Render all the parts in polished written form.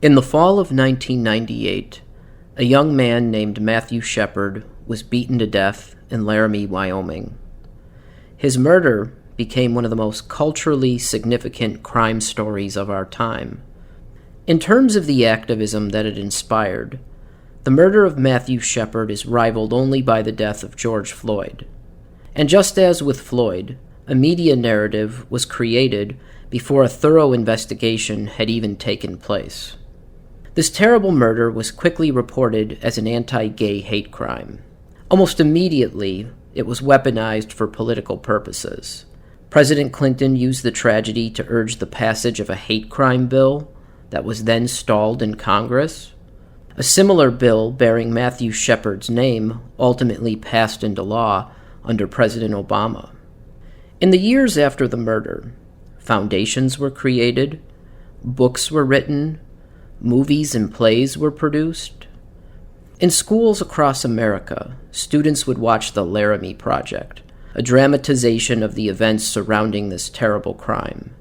In the fall of 1998, a young man named Matthew Shepard was beaten to death in Laramie, Wyoming. His murder became one of the most culturally significant crime stories of our time. In terms of the activism that it inspired, the murder of Matthew Shepard is rivaled only by the death of George Floyd. And just as with Floyd, a media narrative was created before a thorough investigation had even taken place. This terrible murder was quickly reported as an anti-gay hate crime. Almost immediately, it was weaponized for political purposes. President Clinton used the tragedy to urge the passage of a hate crime bill that was then stalled in Congress. A similar bill bearing Matthew Shepard's name ultimately passed into law under President Obama. In the years after the murder, foundations were created, books were written, movies and plays were produced. In schools across America, students would watch The Laramie Project, a dramatization of the events surrounding this terrible crime.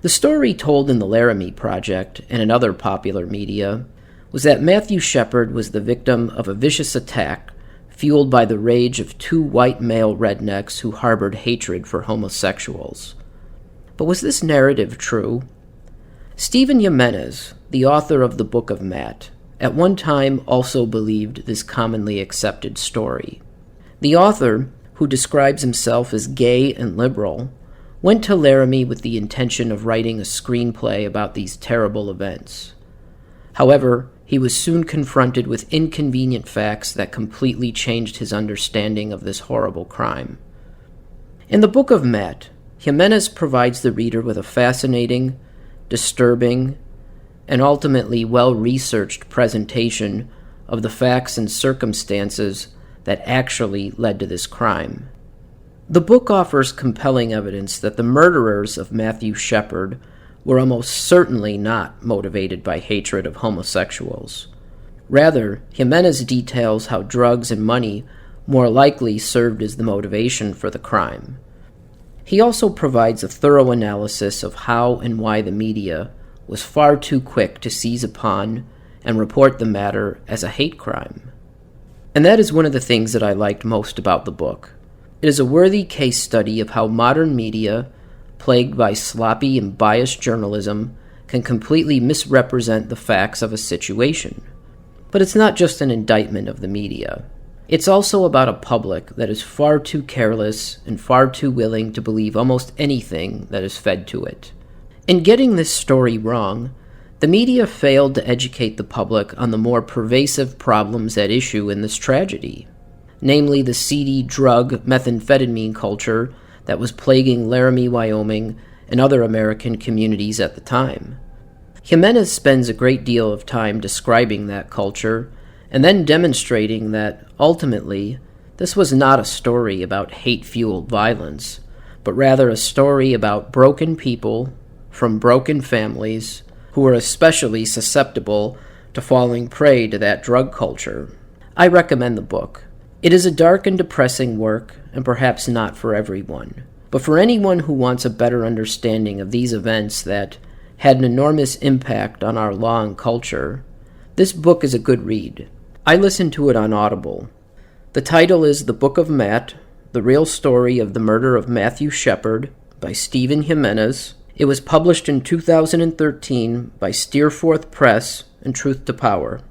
The story told in The Laramie Project and in other popular media was that Matthew Shepard was the victim of a vicious attack fueled by the rage of two white male rednecks who harbored hatred for homosexuals. But was this narrative true? Stephen Jimenez, the author of the Book of Matt, at one time also believed this commonly accepted story. The author, who describes himself as gay and liberal, went to Laramie with the intention of writing a screenplay about these terrible events. However, he was soon confronted with inconvenient facts that completely changed his understanding of this horrible crime. In the Book of Matt, Jimenez provides the reader with a fascinating, disturbing, and ultimately well-researched presentation of the facts and circumstances that actually led to this crime. The book offers compelling evidence that the murderers of Matthew Shepard were almost certainly not motivated by hatred of homosexuals. Rather, Jimenez details how drugs and money more likely served as the motivation for the crime. He also provides a thorough analysis of how and why the media was far too quick to seize upon and report the matter as a hate crime. And that is one of the things that I liked most about the book. It is a worthy case study of how modern media, plagued by sloppy and biased journalism, can completely misrepresent the facts of a situation. But it's not just an indictment of the media. It's also about a public that is far too careless and far too willing to believe almost anything that is fed to it. In getting this story wrong, the media failed to educate the public on the more pervasive problems at issue in this tragedy, namely the seedy drug methamphetamine culture that was plaguing Laramie, Wyoming, and other American communities at the time. Jimenez spends a great deal of time describing that culture and then demonstrating that, ultimately, this was not a story about hate-fueled violence, but rather a story about broken people from broken families who were especially susceptible to falling prey to that drug culture. I recommend the book. It is a dark and depressing work, and perhaps not for everyone. But for anyone who wants a better understanding of these events that had an enormous impact on our law and culture, this book is a good read. I listened to it on Audible. The title is The Book of Matt, The Real Story of the Murder of Matthew Shepard by Stephen Jimenez. It was published in 2013 by Steerforth Press and Truth to Power.